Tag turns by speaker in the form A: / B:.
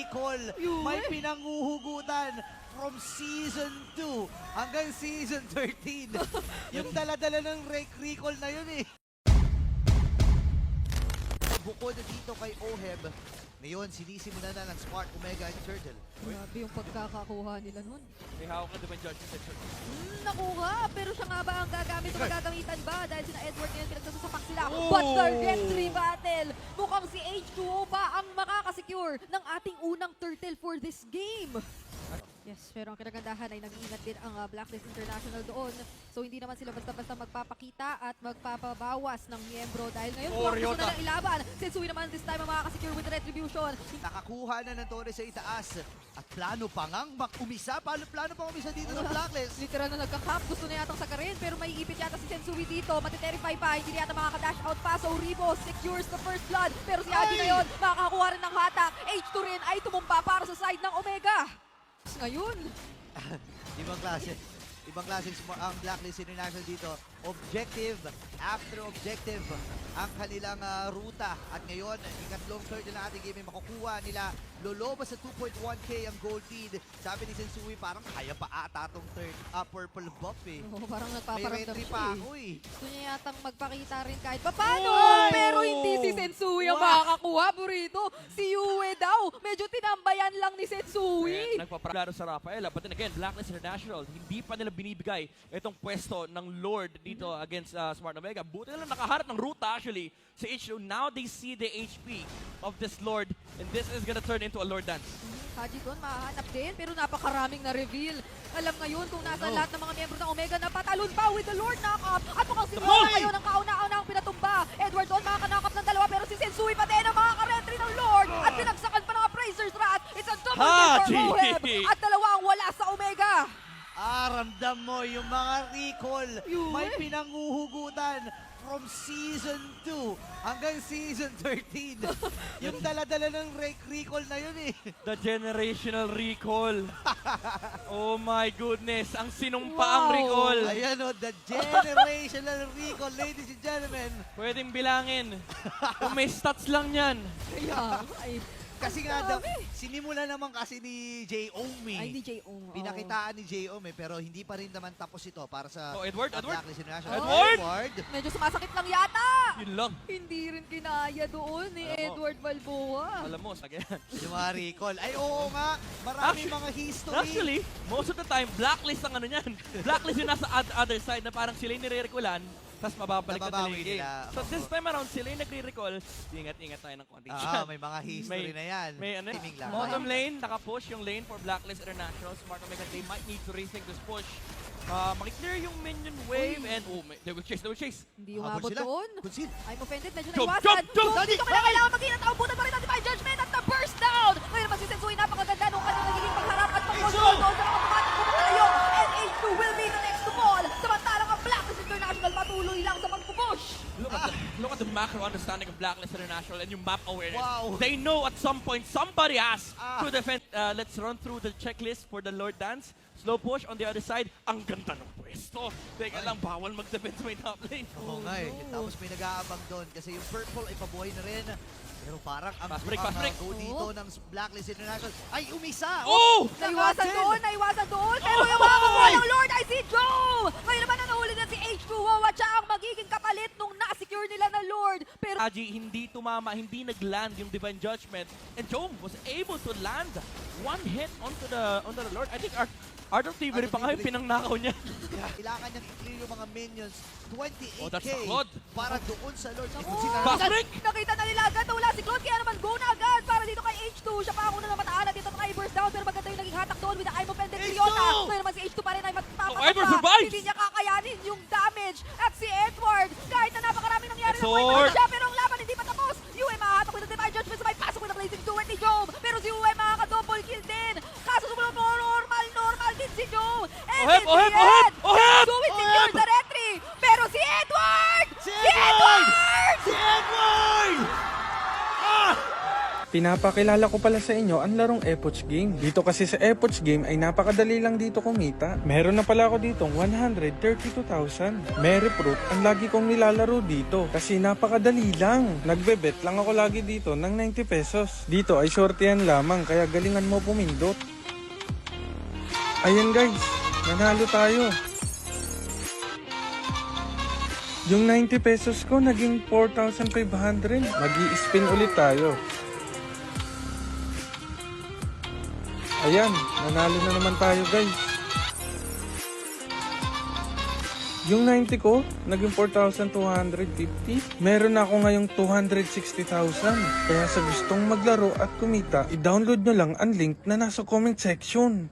A: recall. May pinanguhugutan from Season 2 hanggang Season 13. Yung dala-dala ng recall na yun eh. Bukod dito kay Oheb, ngayon sinisimulan na ng Smart Omega and Turtle.
B: Grabe yung pagkakakuha nila nun.
C: May hawak na Divine Judgment.
B: Nakuha, pero siya nga ba ang gagamit o magagamitan ba? Dahil sina Edward ngayon pinagsasapak sila.
C: Oh!
B: But the Retry Battle, mukhang si H2O ba ang makakasecure ng ating unang turtle for this game? Yes, pero ang kinagandahan ay nag-iingat din ang Blacklist International doon. So hindi naman sila basta-basta magpapakita at magpapabawas ng miyembro dahil ngayon kung gusto na ng ilaban. Sensui naman this time ang makakasecure with the Retribution.
A: Nakakuha na ng Torres sa itaas at plano pa ngang umisa. Plano pa umisa dito ng Blacklist.
B: Literal na nagka-cap, gusto na yatang sakarin pero may ipit yata si Sensui dito. Matiterify pa, hindi na yata makaka-dash out pa. So Rebo secures the first blood pero si Adi ngayon makakakuha rin ng hatak. H2 rin ay tumumpa para sa side ng Omega. Ngayon,
A: Ibang klase. Ibang klase ang Blacklist International dito. Objective after objective ang kanilang ruta. At ngayon, ikatlong third na ating game ay makukuha nila. Loloba sa 2.1k ang gold lead. Sabi ni Sensui, parang kaya pa ata itong third purple buff eh.
B: parang
A: May
B: nagpaparamdam
A: retry
B: siya
A: pa
B: eh.
A: ako eh.
B: Gusto niya yatang magpakita rin kahit paano.
A: Oy!
B: Pero hindi si Sensui ang makakakuha, Burrito. Si Yue daw. Medyo tinambayan lang ni Sensui.
C: Nagpaparlaro sa Rafaela. But then again, Blacklist International, hindi pa nila binibigay itong pwesto ng Lord dito against Smart Omega. Buti na lang nakaharap ng ruta actually sa H2. Now they see the HP of this Lord and this is gonna turn into a Lord dance.
B: Haji doon, mahanap din, pero napakaraming na-reveal. Alam ngayon kung nasa lahat ng mga miyembro ng Omega na patalon pa with the Lord knock-up. At mukhang si Lord ngayon ang kauna-una ang pinatumba. Edward doon, makaka-knock-up ng dalawa, pero si Sensui pa din ang makaka-retry ng Lord. At pinagsakan pa ng Appraiser's Wrath. It's a double kill for Oheb. At dalawa ang wala sa Omega.
A: Ramdam mo yung mga recall.
B: Yun.
A: May pinanguhugutan from Season 2 hanggang Season 13. Yung dala-dala ng recall na yun eh.
C: The generational recall. Oh my goodness, ang sinumpaang recall.
A: Ayan o, the generational recall, ladies and gentlemen.
C: Pwedeng bilangin. Kung may stats lang yan.
B: Kaya, ay,
A: Kasi nga, sinimula naman kasi ni J. Omi.
B: ay, DJ Ong.
A: Pinakitaan ni J. Omi, pero hindi pa rin naman tapos ito para sa
C: Edward.
A: Blacklist International.
C: Edward!
B: Medyo sumasakit lang yata.
C: Yun lang.
B: Hindi rin kinaya doon ni
C: Alam mo.
B: Edward Balboa.
C: Alam mo, again.
A: Yung mga recall. Ay, oo nga. Maraming mga history.
C: Actually, most of the time, Blacklist ang ano niyan. Blacklist yung nasa other side na parang sila yung nire-recallan, tapos mababalik na
A: Nababawi
C: nila yung game.
A: nila.
C: So this time around, sila yung nagre-recall. Ingat-ingat tayo ng konti.
A: May mga history na yan.
C: May ano,
A: Timing lang.
C: bottom lane, naka-push yung lane for Blacklist International. Smart Omega, they might need to rethink this push. Makiklear yung minion wave and they will chase.
B: Hindi
A: Habol
B: umabot
A: sila.
B: doon.
A: Kunsil.
B: I'm offended, medyo
C: Jump,
B: naiwasan.
C: jump!
B: Dito ko na kailangan mag-inat. Abutan pa rin ang Divine Judgment at na-burst down. Ngayon naman si Sensui, napakaganda nung kanyang nagiging pagharap at pag-control doon sa mga automatic kumakayo. And H2 will be the next to fall. Samantalang ang Blacklist International patuloy lang sa pag-push.
C: Look at the macro understanding of Blacklist International and yung map awareness.
A: Wow.
C: They know at some point somebody has to defend. Let's run through the checklist for the Lord Dance. Slow push on the other side. Ang ganda ng pwesto. Teka lang, bawal mag-defend sa may top lane.
A: Oo nga eh. Tapos may nag-aabang doon kasi yung purple ay pabuhay na rin. Pero parang ang
C: Fast break.
A: go dito ng Blacklist International ay umisa.
C: Oh!
B: Naiwasan doon. Pero yung makakuha ng Lord ay si Joe. Ngayon naman nahuli na si H2O at siya ang magiging kapalit nung na-secure nila na Lord. Pero
C: Aji, hindi tumama, hindi nag-land yung Divine Judgment. And Jome was able to land one hit onto the Lord. I think Art of Thievery pa nga yung pinangnakaw niya.
A: Kailangan niyang i-clear yung mga minions. 28k
C: Oh, that's a Claude.
A: para doon sa Lord.
C: Fast break!
B: nakita na nila agad na wala si Claude, kaya naman go na agad para dito kay H2. Siya pa ako na mataan at dito na burst down, pero maganda yung naging hatak doon with the I'm offended Leona. Kaya naman si H2 pa rin ay
C: Ivor survives!
B: Hindi niya kakayanin yung damage. At si Edward, kahit na napakaraming nangyari ng
C: Sword!
B: point siya, pero ang laban hindi pa tapos. Yue mahatak with the Divine Judgment, sabay pasok with the blazing duet ni Joe. Pero si Yue makaka-double kill din. Kaso sumunod mo, normal din si Joe. And in the end, Sensui secure the retry. Pero si Edward! Si Edward!
D: pinapakilala ko pala sa inyo ang larong Epoch Game. Dito kasi sa Epoch Game ay napakadali lang dito kumita. Meron na pala ako ditong 132,000. Mary Fruit ang lagi kong nilalaro dito kasi napakadali lang. Nagbebet lang ako lagi dito ng 90 pesos. Dito ay sortehan lamang kaya galingan mo pumindot. Ayan guys, nanalo tayo. Yung 90 pesos ko naging 4,500. Mag-i-spin ulit tayo. Ayan, nanalo na naman tayo guys. Yung 90 ko, naging 4,250. Meron na ako ngayong 260,000. Kaya sa gustong maglaro at kumita, i-download nyo lang ang link na nasa comment section.